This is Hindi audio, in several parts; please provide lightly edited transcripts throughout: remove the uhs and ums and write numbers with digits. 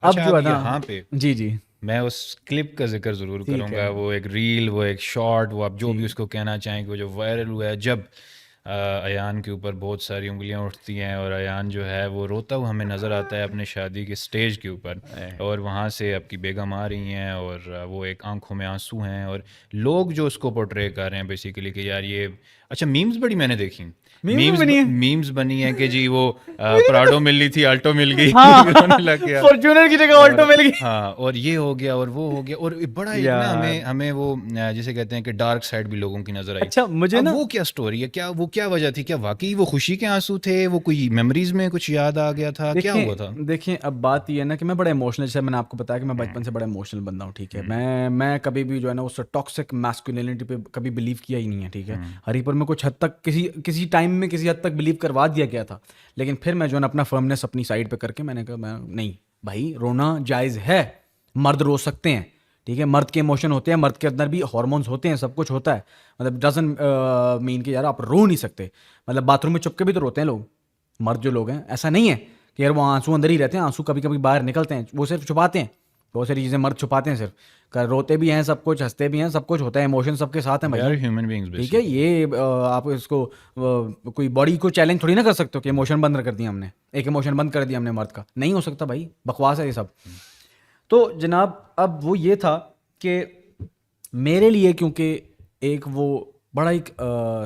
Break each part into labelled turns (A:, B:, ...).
A: अब
B: अच्छा,
A: जो है
B: अब
A: ना,
B: यहाँ पे
A: जी जी,
B: मैं उस क्लिप का जिक्र ज़रूर
A: ठीक है
B: करूँगा, वो एक रील, वो एक शॉर्ट, वो आप जो भी
A: जी,
B: उसको कहना चाहें, कि वो जो वायरल हुआ है, जब अयान के ऊपर बहुत सारी उंगलियां उठती हैं और अयान जो है वो रोता हुआ हमें नज़र आता है अपने शादी के स्टेज के ऊपर, और वहाँ से आपकी बेगम आ रही हैं और वो एक आंखों में आंसू हैं, और लोग जो उसको पोर्ट्रे कर रहे हैं बेसिकली कि यार ये, अच्छा मीम्स बड़ी मैंने देखी,
A: मीम्स में बनी है।
B: मीम्स बनी है कि जी वो
A: मुझे नहीं
B: प्राडो
A: पता।
B: मिल रही थी, आल्टो मिल गई
A: हाँ
B: रोने लग गया।
A: फॉर्च्यूनर की जगह
B: और
A: ऑल्टो मिल गई।
B: हाँ, और ये हो गया और वो हो गया, और बड़ा एक ना
A: यार
B: हमें हमें वो जिसे कहते हैं कि डार्क साइड भी लोगों की नज़र आई।
A: अच्छा मुझे
B: अब
A: ना,
B: वो क्या स्टोरी है, क्या वो क्या वजह थी, क्या वाकई वो खुशी के आंसू थे, वो कोई मेमोरीज में कुछ याद आ गया था, क्या हुआ था?
A: देखें देखें अब बात ये है ना कि मैं बड़ा इमोशनल, जैसे मैंने आपको बताया कि मैं
B: हम्म,
A: बचपन से बड़ा इमोशनल बंदा हूँ, ठीक है।
B: हम्म,
A: मैं कभी भी जो है ना उस टॉक्सिक मैस्कुलिनिटी पे कभी बिलीव किया ही नहीं है, ठीक है।
B: हम्म,
A: हरीपुर में कुछ हद तक किसी किसी टाइम में किसी हद तक बिलीव करवा दिया गया था, लेकिन फिर मैं जो है ना अपना फर्मनेस अपनी साइड पे करके मैंने कहा मैं नहीं, भाई रोना जायज़ है, मर्द रो सकते हैं, ठीक है। मर्द के इमोशन होते हैं, मर्द के अंदर भी हॉर्मोन्स होते हैं, सब कुछ होता है। मतलब डजन मीन कि यार आप रो नहीं सकते, मतलब बाथरूम में चुपके भी तो रोते हैं लोग, मर्द जो लोग हैं, ऐसा नहीं है कि यार वो आंसू अंदर ही रहते हैं, आंसू कभी कभी बाहर निकलते हैं, वो सिर्फ छुपाते हैं। बहुत सारी चीज़ें मर्द छुपाते हैं सिर्फ, रोते भी हैं, सब कुछ हंसते भी हैं, सब कुछ होता है, इमोशन सबके साथ हैं
B: दे आर
A: भैया,
B: ह्यूमन बीइंग्स
A: ठीक है।
B: बेसिकली।
A: ये आप इसको कोई बॉडी को चैलेंज थोड़ी ना कर सकते हो कि इमोशन बंद कर दिया हमने, एक इमोशन बंद कर दिया हमने मर्द का, नहीं हो सकता भाई, बकवास है ये सब। तो जनाब अब वो ये था कि मेरे लिए, क्योंकि एक वो बड़ा एक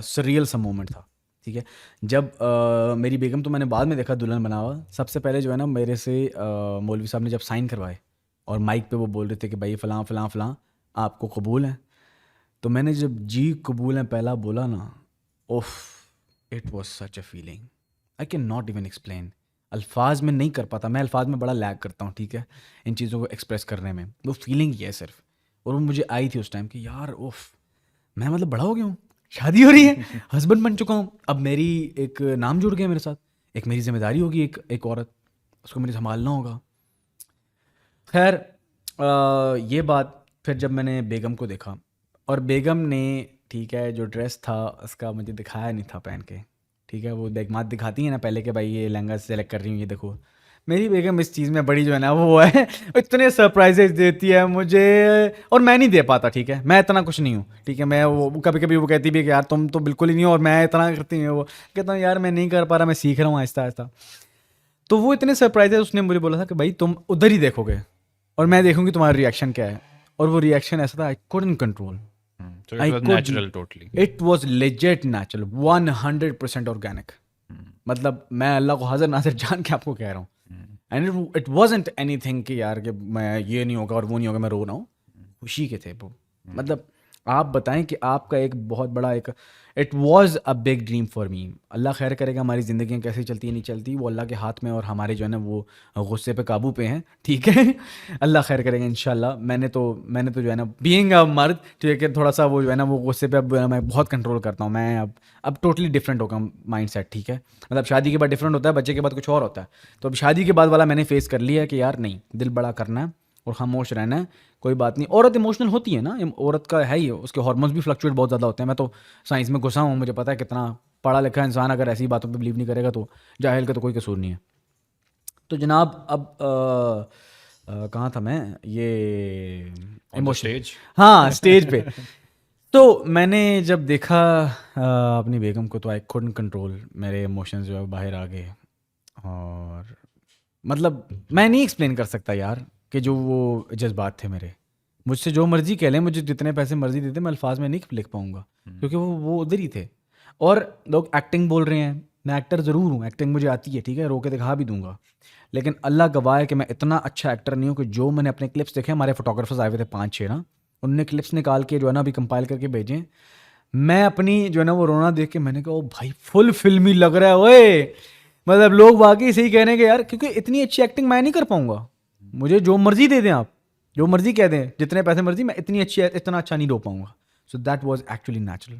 A: सरियल सा मोमेंट था, ठीक है। जब मेरी बेगम तो मैंने बाद में देखा दुल्हन बना हुआ, सबसे पहले जो है ना मेरे से मौलवी साहब ने जब साइन करवाए और माइक पे वो बोल रहे थे कि भाई फ़लाँ फ़लाँ फ़लाँ आपको कबूल है, तो मैंने जब जी कबूल है पहला बोला ना, उफ, it was such a feeling I can not even explain. अल्फाज में नहीं कर पाता, मैं अल्फाज में बड़ा लैग करता हूँ, ठीक है, इन चीज़ों को एक्सप्रेस करने में, वो फीलिंग ही है सिर्फ। और वो मुझे आई थी उस टाइम कि यार उफ, मैं मतलब बड़ा हो गया हूँ, शादी हो रही है, हस्बैंड बन चुका हूँ, अब मेरी एक नाम जुड़ गया मेरे साथ, एक मेरी जिम्मेदारी होगी, एक औरत, उसको मुझे संभालना होगा। खैर ये बात फिर जब मैंने बेगम को देखा, और बेगम ने, ठीक है, जो ड्रेस था उसका मुझे दिखाया नहीं था पहन के, ठीक है। वो बेगमात दिखाती है ना पहले कि भाई ये लहंगा सेलेक्ट कर रही हूँ, ये देखो। मेरी बेगम इस चीज़ में बड़ी जो है ना वो है इतने सरप्राइजेस देती है मुझे, और मैं नहीं दे पाता, ठीक है, मैं इतना कुछ नहीं हूँ, ठीक है। मैं वो कभी कभी वो कहती भी है कि यार तुम तो बिल्कुल ही नहीं हो, और मैं इतना करती हूँ, वो कहता हूँ यार मैं नहीं कर पा रहा, मैं सीख रहा हूँ आहिस्ता आहिस्ता। तो वो इतने सरप्राइजेस उसने मुझे बोला था कि भाई तुम उधर ही देखोगे और मैं देखूंगी तुम्हारा रिएक्शन क्या है। और वो रिएक्शन ऐसा था, I couldn't control,
B: so it
A: I
B: was
A: could,
B: natural totally.
A: It was legit natural 100% organic. मतलब मैं अल्लाह को हाजिर नाजिर जान के आपको कह रहा हूँ, and it wasn't any thing कि यार कि मैं ये नहीं होगा और वो नहीं होगा, मैं रो रहा हूँ, खुशी के थे वो। मतलब आप बताएं कि आपका एक बहुत बड़ा एक, it was a big dream for me. अल्लाह खैर करेगा, हमारी ज़िंदगियाँ कैसी चलती है नहीं चलती वो अल्लाह के हाथ में, और हमारे जो है ना वो गुस्से पे काबू पे हैं, ठीक है अल्लाह खैर करेगा इंशाल्लाह। मैंने तो जो है ना बीइंग अ मर्द, ठीक है, थोड़ा सा वो जो है ना वो गुस्से पे अब मैं बहुत कंट्रोल करता हूँ। मैं अब टोटली डिफरेंट होगा माइंड सेट, ठीक है। मतलब शादी के बाद डिफरेंट होता है, बच्चे के बाद कुछ और होता है। तो अब शादी के बाद वाला मैंने फेस कर लिया है कि यार नहीं, दिल बड़ा करना है और खामोश रहना है, कोई बात नहीं। औरत इमोशनल होती है ना, औरत का है ही, उसके हार्मोन्स भी फ्लक्चुएट बहुत ज़्यादा होते हैं। मैं तो साइंस में घुसा हूँ, मुझे पता है कितना पढ़ा लिखा इंसान अगर ऐसी बातों पे बिलीव नहीं करेगा तो जाहिल का तो कोई कसूर नहीं है। तो जनाब अब कहाँ था मैं, ये
B: ऑन द
A: इमोशन,
B: स्टेज।
A: हाँ स्टेज पे। तो मैंने जब देखा अपनी बेगम को, तो आई couldn't कंट्रोल, मेरे इमोशंस जो है बाहर आ गए। और मतलब मैं नहीं एक्सप्लेन कर सकता यार कि जो वो जज्बात थे मेरे, मुझसे जो मर्जी कह लें, मुझे जितने पैसे मर्जी देते, मैं अल्फाज में नहीं लिख पाऊंगा, क्योंकि वो उधर ही थे। और लोग एक्टिंग बोल रहे हैं, मैं एक्टर ज़रूर हूँ, एक्टिंग मुझे आती है, ठीक है, रो के दिखा भी दूंगा, लेकिन अल्लाह गवाह है कि मैं इतना अच्छा एक्टर नहीं हूँ कि जो मैंने अपने क्लिप्स देखे, हमारे फोटोग्राफर्स आए हुए थे 5-6 ना, उनने क्लिप्स निकाल के जो है ना अभी कंपाइल करके भेजे, मैं अपनी जो है ना वो रोना देख के मैंने कहा ओ भाई फुल फिल्मी लग रहा है ओए। मतलब लोग वाकई सही कह रहे हैं कि यार, क्योंकि इतनी अच्छी एक्टिंग मैं नहीं कर पाऊंगा, मुझे जो मर्जी दे दें आप, जो मर्जी कह दें, जितने पैसे मर्जी, मैं इतनी अच्छी इतना अच्छा नहीं रो पाऊंगा। So that was actually natural.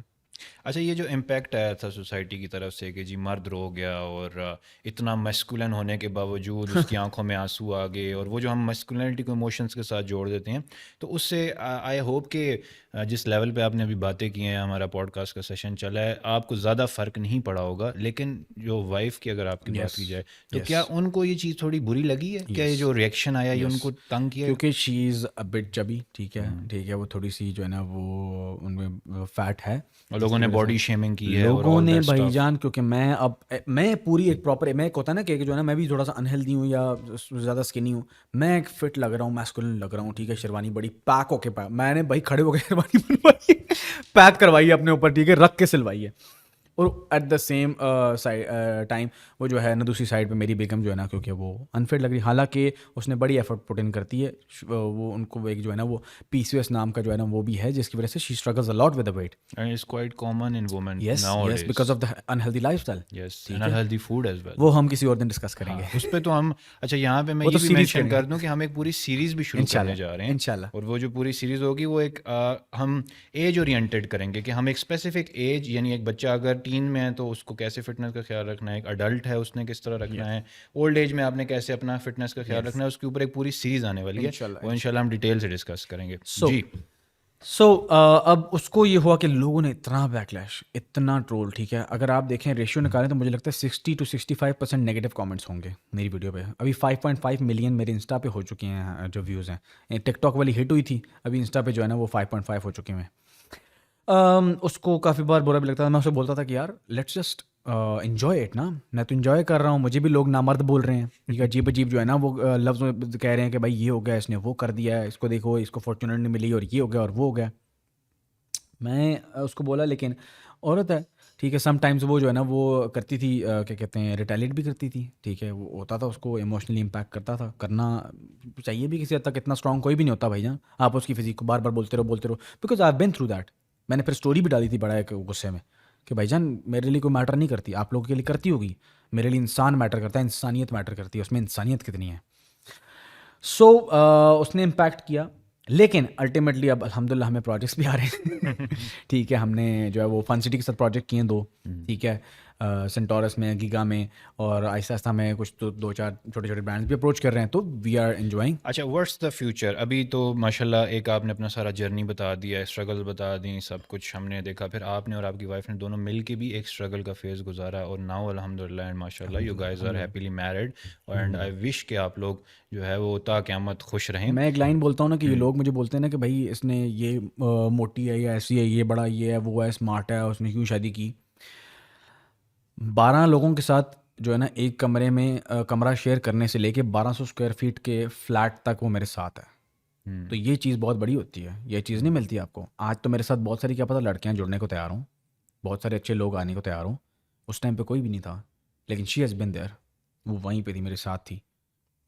B: अच्छा, ये जो इम्पैक्ट आया था सोसाइटी की तरफ से कि जी मर्द रो गया और इतना मस्कुलिन होने के बावजूद उसकी आंखों में आंसू आ गए, और वो जो हम मस्कुलिनिटी को इमोशंस के साथ जोड़ देते हैं, तो उससे आई होप कि जिस लेवल पे आपने अभी बातें की हैं, हमारा पॉडकास्ट का सेशन चला है, आपको ज़्यादा फ़र्क नहीं पड़ा होगा। लेकिन जो वाइफ की अगर आपकी बात की जाए, तो क्या उनको ये चीज़ थोड़ी बुरी लगी है? क्या ये जो रिएक्शन आया ये उनको तंग किया?
A: क्योंकि she is a bit chubby, ठीक है, वो थोड़ी सी जो है ना वो उनमें फैट है,
B: और लोगों ने बॉडी शेमिंग की है और
A: लोगों
B: ऑल
A: ने
B: दैट स्टफ।
A: भाईजान, क्योंकि मैं पूरी एक प्रॉपर, मैं एक होता है ना कि जो है ना मैं भी थोड़ा सा अनहेल्दी हूँ या ज़्यादा स्किनी हूँ, मैं एक फिट लग रहा हूँ, मैस्कुलिन लग रहा हूँ, ठीक है, शेरवानी बड़ी पैक होके पैक, मैंने भाई खड़े होकर शेरवानी बनवाई है, पैक करवाई है अपने ऊपर, ठीक है, रख के सिलवाई है। और एट द सेम टाइम वो जो है ना दूसरी साइड पे मेरी बेगम जो है ना, क्योंकि वो अनफिट लग रही, हालांकि उसने बड़ी एफर्ट पुट इन करती है, वो उनको एक जो है ना वो PCOS नाम का जो है ना वो भी है, जिसकी वजह से she struggles a lot with the weight.
B: And it's quite common in women
A: yes
B: nowadays.
A: Because of the unhealthy lifestyle.
B: Yes,
A: ठीक
B: एंड
A: है,
B: अनहेल्दी फूड एज वेल।
A: वो हम किसी और दिन डिस्कस करेंगे।
B: हाँ, उस पे तो हम, अच्छा यहाँ पे मैं
A: वो
B: ये
A: तो
B: भी
A: सीरीज
B: मेंशन
A: करेंगे
B: कर दूं कि हम एक पूरी सीरीज भी शुरू करने जा रहे हैं।
A: इंशाल्लाह।
B: और वो जो पूरी सीरीज होगी वो एक हम एज ओरिएंटेड करेंगे कि हम एक स्पेसिफिक एज, यानी एक बच्चा अगर टीन में है तो उसको कैसे फिटनेस का ख्याल रखना है, एक अडल्ट है उसने किस तरह रखना है, ओल्ड एज में आपने कैसे अपना फिटनेस का ख्याल रखना है, उसके ऊपर एक पूरी सीरीज आने वाली है। वो इंशाल्लाह हम डिटेल से डिस्कस करेंगे जी।
A: सो अब उसको ये हुआ कि लोगों ने इतना बैकलैश, इतना ट्रोल, ठीक है, अगर आप देखें रेशियो निकालें तो मुझे लगता है 60 to 65% नेगेटिव कमेंट्स होंगे मेरी वीडियो पे। अभी 5.5 मिलियन मेरे इंस्टा पे हो चुके हैं जो व्यूज़ हैं। टिकटॉक वाली हिट हुई थी, अभी इंस्टा पे जो है ना वो 5.5 हो चुके हैं। उसको काफ़ी बार बुरा भी लगता था, मैं उसे बोलता था कि यार लेट्स जस्ट इन्जॉय इट ना, मैं तो इन्जॉय कर रहा हूँ, मुझे भी लोग नामर्द बोल रहे हैं, ठीक है, अजीब अजीब जो है ना वो लफ्ज़ में कह रहे हैं कि भाई ये हो गया, इसने वो कर दिया है, इसको देखो, इसको फॉर्चुनेट नहीं मिली, और ये हो गया और वो हो गया। मैं उसको बोला लेकिन औरत है, ठीक है, समटाइम्स वो जो है ना वो करती थी, क्या कहते हैं, रिटेलिएट भी करती थी, ठीक है, वो होता था, उसको इमोशनली इम्पैक्ट करता था, करना चाहिए भी किसी हद तक, इतना स्ट्रांग कोई भी नहीं होता भाईजान, आप उसकी फिजिक को बार बार बोलते रहो, because I have been through that. मैंने फिर स्टोरी भी डाली थी बड़ा एक गुस्से में कि भाईजान मेरे लिए कोई मैटर नहीं करती, आप लोगों के लिए करती होगी, मेरे लिए इंसान मैटर करता है, इंसानियत मैटर करती है, उसमें इंसानियत कितनी है। सो उसने इम्पैक्ट किया, लेकिन अल्टीमेटली अब अल्हम्दुलिल्लाह हमें प्रोजेक्ट्स भी आ रहे हैं ठीक है, हमने जो है वो फन सिटी के साथ प्रोजेक्ट किए हैं 2, ठीक है, सेंटोरस में, गीगा में, और आहिस्ता आहिस्ता में कुछ तो 2-4 छोटे छोटे ब्रांड्स भी अप्रोच कर रहे हैं, तो वी आर एंजॉइंग।
B: अच्छा, व्हाट्स द फ्यूचर? अभी तो माशाल्लाह एक आपने अपना सारा जर्नी बता दिया, स्ट्रगल बता दी, सब कुछ हमने देखा, फिर आपने और आपकी वाइफ ने दोनों मिल के भी एक स्ट्रगल का फेज़ गुजारा, और नाउ अल्हम्दुलिल्लाह एंड माशाल्लाह you guys are happily married, and I wish कि आप लोग जो है वो ता क़यामत खुश रहें।
A: मैं एक लाइन बोलता हूँ ना कि ये लोग मुझे बोलते हैं ना कि भाई इसने ये मोटी है या ऐसी है, ये बड़ा ये है वो है, स्मार्ट है, उसने क्यों शादी की। 12 लोगों के साथ जो है ना एक कमरे में कमरा शेयर करने से लेके 1200 स्क्वायर फीट के फ्लैट तक वो मेरे साथ है, तो ये चीज़ बहुत बड़ी होती है, ये चीज़ नहीं मिलती आपको। आज तो मेरे साथ बहुत सारी, क्या पता, लड़कियां जुड़ने को तैयार हों, बहुत सारे अच्छे लोग आने को तैयार हों, उस टाइम पे कोई भी नहीं था, लेकिन शी हैज़ बिन देयर, वो वहीं पे थी, मेरे साथ थी,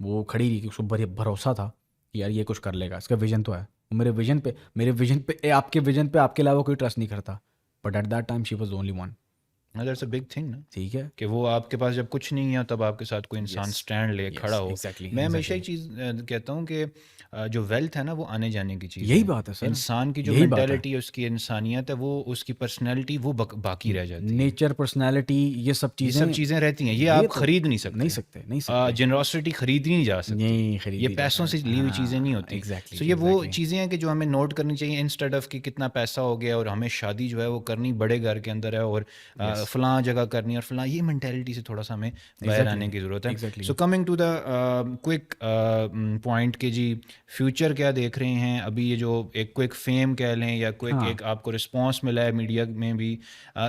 A: वो खड़ी रही कि उसको भरोसा था कि यार ये कुछ कर लेगा, इसका विजन तो है, वो मेरे विजन पे आपके विजन पे आपके अलावा कोई ट्रस्ट नहीं करता, but at that time she was only one.
B: That's a big thing ना,
A: ठीक है,
B: कि वो आपके पास जब कुछ नहीं है तब आपके साथ कोई इंसान स्टैंड ले खड़ा हो।
A: एग्जैक्टली,
B: मैं हमेशा एक चीज़ कहता हूँ कि जो वेल्थ है ना वो आने जाने की चीज़
A: यही
B: है।
A: बात है सर,
B: इंसान की जो
A: यही बात है।
B: मेंटालिटी है, उसकी इंसानियत है, वो उसकी पर्सनैलिटी वो बाकी रह जाती है।
A: नेचर, पर्सनैलिटी, ये सब
B: ये सब
A: चीज़ें
B: चीज़ें रहती हैं, ये आप खरीद नहीं सकते।
A: नहीं सकते,
B: जनरोसिटी खरीदी नहीं जा सकती,
A: नहीं खरीदी
B: ये
A: जा
B: पैसों से
A: सकती।
B: ली हुई
A: हाँ,
B: चीज़ें नहीं होती।
A: एग्जैक्टली
B: सो ये वो
A: एग्जैक्टली
B: चीज़ें हैं कि जो हमें नोट करनी चाहिए, इंस्टेड ऑफ कि कितना पैसा हो गया और हमें शादी जो है वो करनी बड़े घर के अंदर है और फलां जगह करनी है और फलां, ये मेंटेलिटी से थोड़ा सा हमें बाहर आने की ज़रूरत है।
A: exactly.
B: So coming to the quick point के जी, फ्यूचर क्या देख रहे हैं अभी? ये जो एक क्विक फेम कह लें या क्विक एक आपको रिस्पॉन्स मिला है मीडिया में भी,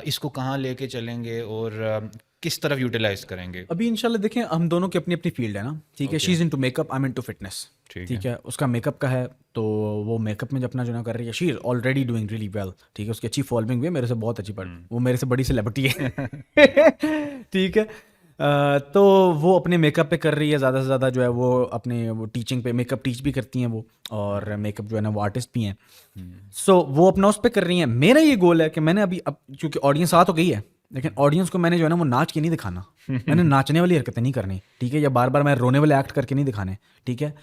B: इसको कहाँ लेके चलेंगे और किस तरफ यूटिलाइज करेंगे?
A: अभी इंशाल्लाह देखें, हम दोनों की अपनी अपनी फील्ड है ना, ठीक है, she is into makeup, I am into fitness, ठीक है, उसका मेकअप का है, तो वो मेकअप में जब अपना जो ना कर रही है, she is already doing really well, ठीक है, उसकी अच्छी फॉलोइंग भी है, मेरे से बहुत अच्छी, पर वो मेरे से बड़ी सेलिब्रिटी है ठीक है, तो वो अपने मेकअप पे कर रही है ज़्यादा से ज़्यादा, जो है वो अपने वो टीचिंग पे, मेकअप टीच भी करती हैं वो, और मेकअप जो है ना वो आर्टिस्ट भी हैं, सो वो अपना उस पर कर रही हैं। मेरा ये गोल है कि मैंने अभी, अब क्योंकि ऑडियंस आ तो गई है, लेकिन ऑडियंस को मैंने जो है ना वो नाच के नहीं दिखाना मैंने नाचने वाली हरकतें नहीं करनी, ठीक है, या बार बार मैं रोने वाले एक्ट करके नहीं दिखाने, ठीक है,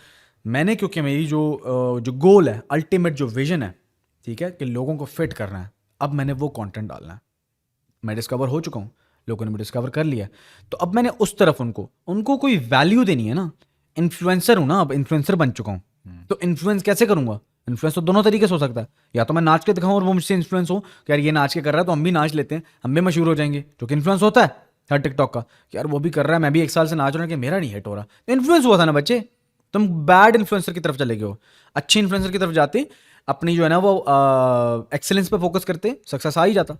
A: मैंने, क्योंकि मेरी जो गोल है, अल्टीमेट जो विजन है, ठीक है, कि लोगों को फिट करना है, अब मैंने वो कंटेंट डालना है, मैं डिस्कवर हो चुका हूँ, लोगों ने भी डिस्कवर कर लिया, तो अब मैंने उस तरफ उनको कोई वैल्यू देनी है ना। इन्फ्लुएंसर हूँ ना, अब इन्फ्लुएंसर बन चुका हूँ, तो इन्फ्लुएंस कैसे करूंगा? इन्फ्लुएंस तो दोनों तरीके से हो सकता है, या तो मैं नाच के दिखाऊं और वो मुझसे इन्फ्लुएंस हो कि यार ये नाच के कर रहा है तो हम भी नाच लेते हैं, हम भी मशहूर हो जाएंगे, जो कि इन्फ्लुएंस होता है हर टिकटॉक का कि यार वो भी कर रहा है, मैं भी 1 साल से नाच रहा हूँ कि मेरा नहीं हिट हो रहा, तो इन्फ्लुएंस हुआ था ना बच्चे। तुम बैड इन्फ्लुएंसर की तरफ चले गए हो, अच्छे इन्फ्लुएंसर की तरफ जाते अपनी जो है ना वो एक्सेलेंस पे फोकस करते, सक्सेस आ ही जाता।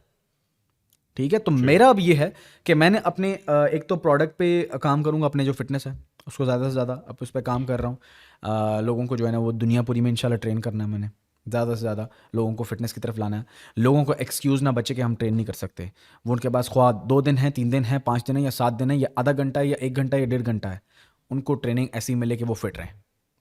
A: ठीक है, तो मेरा अब ये है कि मैंने अपने एक तो प्रोडक्ट पे काम करूंगा, अपने जो फिटनेस है उसको ज़्यादा से ज़्यादा अब उस पर काम कर रहा हूँ। लोगों को जो है ना वो दुनिया पूरी में इंशाल्लाह ट्रेन करना है, मैंने ज़्यादा से ज़्यादा लोगों को फिटनेस की तरफ लाना है। लोगों को एक्सक्यूज़ ना बचे कि हम ट्रेन नहीं कर सकते, वो उनके पास ख्वाह 2 दिन है, 3 दिन है, 5 दिन है, या 7 दिन है, या आधा घंटा है, या 1 घंटा या 1.5 घंटा है, उनको ट्रेनिंग ऐसी मिले कि वो फिट रहें।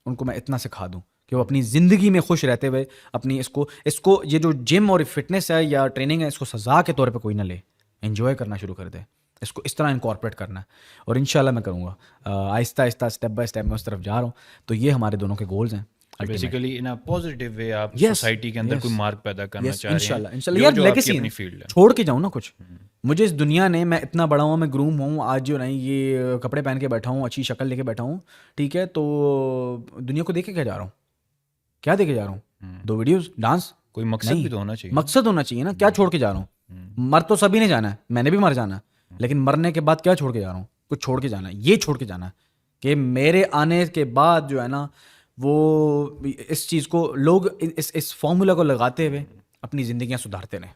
A: उनको मैं इतना सिखा दूँ कि वो अपनी ज़िंदगी में खुश रहते हुए अपनी इसको ये जो जिम और फिटनेस है या ट्रेनिंग है, इसको सजा के तौर पे कोई ना ले, एंजॉय करना शुरू कर दे, इसको इस तरह इनकॉर्पोरेट करना है। और इंशाल्लाह मैं करूँगा, Aahista Aahista step by step मैं उस तरफ जा रहा हूँ। तो ये हमारे दोनों के गोल्स हैं।
B: Basically in a positive way आप
A: Yes,
B: सोसाइटी के अंदर
A: yes,
B: कोई मार्क पैदा करना
A: यस
B: चाह रहे हैं,
A: इंशाल्लाह इंशाल्लाह यार,
B: जो आपकी
A: लेगेसी
B: अपनी फील्ड है।
A: छोड़ के जाऊँ ना कुछ। मुझे इस दुनिया ने, मैं इतना बड़ा हूँ, मैं ग्रूम हूँ आज जो नहीं ये कपड़े पहन के बैठा हूँ, अच्छी शक्ल लेके बैठा हूँ, ठीक है, तो दुनिया को देखे क्या जा रहा हूँ, क्या देखे जा रहा हूँ? 2 वीडियोस, डांस?
B: कोई मकसद
A: नहीं,
B: भी तो होना चाहिए।
A: मकसद होना चाहिए ना। क्या छोड़ के जा रहा हूँ? मर तो सभी ने जाना है, मैंने भी मर जाना है, लेकिन मरने के बाद क्या छोड़ के जा रहा हूँ? कुछ छोड़ के जाना है, ये छोड़ के जाना है कि मेरे आने के बाद जो है ना वो इस चीज़ को लोग इस फॉर्मूला को लगाते हुए अपनी ज़िंदगियाँ सुधारते रहें।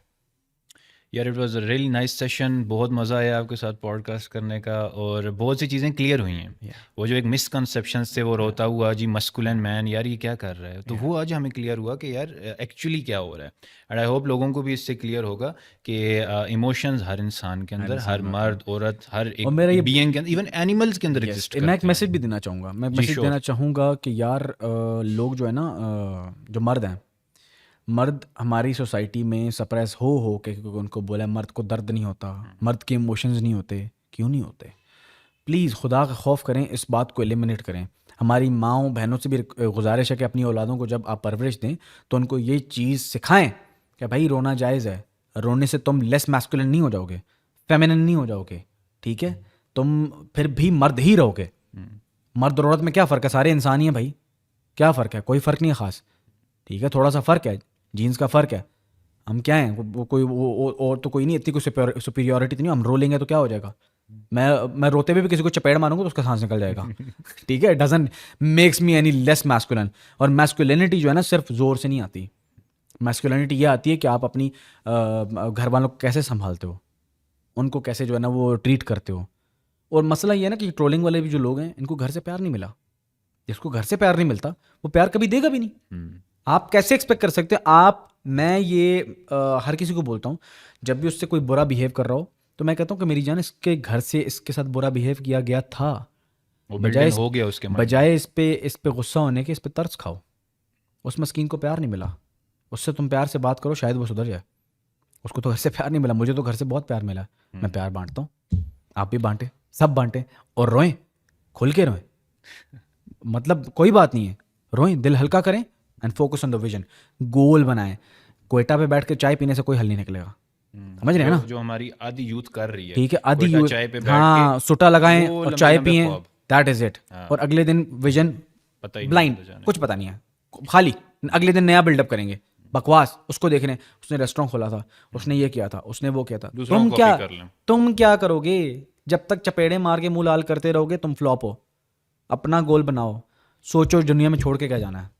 B: यार it was a really nice session, बहुत मज़ा आया आपके साथ पॉडकास्ट करने का, और बहुत सी चीज़ें क्लियर हुई हैं। वो जो एक मिसकंसेप्शन थे, वो रोता हुआ जी मस्कुलिन मैन, यार ये क्या कर रहा है, तो वो आज हमें क्लियर हुआ कि यार एक्चुअली क्या हो रहा है। एंड आई होप लोगों को भी इससे क्लियर होगा कि इमोशंस हर इंसान के अंदर, हर मर्द औरत, हर एक बीइंग के अंदर, इवन एनिमल्स के अंदर एग्जिस्ट करते
A: मैं
B: हैं।
A: एक मैसेज भी देना चाहूँगा, मैं मैसेज देना चाहूँगा कि यार लोग जो है ना जो मर्द हैं, मर्द हमारी सोसाइटी में सप्रेस हो के, क्योंकि उनको बोला मर्द को दर्द नहीं होता, मर्द के इमोशंस नहीं होते। क्यों नहीं होते? प्लीज़ खुदा का खौफ करें, इस बात को एलिमिनेट करें। हमारी माँओं बहनों से भी गुजारिश है कि अपनी औलादों को जब आप परवरिश दें तो उनको ये चीज़ सिखाएं कि भाई रोना जायज़ है, रोने से तुम लेस मैस्कुलिन नहीं हो जाओगे, फेमिनिन नहीं हो जाओगे, ठीक है, तुम फिर भी मर्द ही रहोगे। मर्द और औरत में क्या फ़र्क है? सारे इंसान ही हैं भाई, क्या फ़र्क है? कोई फ़र्क नहीं है ख़ास, ठीक है, थोड़ा सा फ़र्क है, जीन्स का फ़र्क है। हम क्या हैं, वो कोई वो और तो कोई नहीं, इतनी कोई सुपीरियॉरिटी तो नहीं, हम रो लेंगे तो क्या हो जाएगा? मैं रोते हुए भी किसी को चपेड़ मारूंगा तो उसका सांस निकल जाएगा, ठीक है, doesn't makes me any less masculine. और मैस्कुलिनिटी जो है ना सिर्फ ज़ोर से नहीं आती, मैस्कुलिनिटी ये आती है कि आप अपनी घर वालों को कैसे संभालते हो, उनको कैसे जो है ना वो ट्रीट करते हो। और मसला ये है ना कि ट्रोलिंग वाले भी जो लोग हैं, इनको घर से प्यार नहीं मिला। जिसको घर से प्यार नहीं मिलता वो प्यार कभी देगा भी नहीं। आप कैसे एक्सपेक्ट कर सकते हैं? मैं ये हर किसी को बोलता हूँ, जब भी उससे कोई बुरा बिहेव कर रहा हो तो मैं कहता हूँ कि मेरी जान, इसके घर से इसके साथ बुरा बिहेव किया गया था,
B: बजाय हो गया उसके
A: बजाय इस पे गुस्सा होने के, इस पे तरस खाओ। उस मस्कीन को प्यार नहीं मिला, उससे तुम प्यार से बात करो, शायद वो सुधर जाए। उसको तो घर से प्यार नहीं मिला, मुझे तो घर से बहुत प्यार मिला। मैं प्यार बांटता हूँ, आप भी बांटे, सब बांटे, और रोएं, खुल के रोएं। मतलब कोई बात नहीं है, रोएं, दिल हल्का करें and focus on the vision. Goal बनाएं। क्वेटा पे बैठ के चाय पीने से कोई हल नहीं निकलेगा, समझ रहे हैं ना?
B: जो हमारी आधी यूथ कर रही है,
A: ठीक है, आधी यूथ,
B: चाय पे बैठ
A: हाँ, सुटा लगाएं और चाय पिएं, दैट इज इट। और अगले दिन विजन ब्लाइंड, कुछ पता नहीं है, खाली अगले दिन नया बिल्डअप करेंगे, बकवास। उसको देख रहे हैं, उसने रेस्टोरेंट खोला था, उसने ये किया था, उसने वो किया था। तुम क्या करोगे? जब तक चपेड़े मार के मुंह लाल करते रहोगे तुम फ्लॉप हो। अपना गोल बनाओ, सोचो दुनिया में छोड़ के क्या जाना है।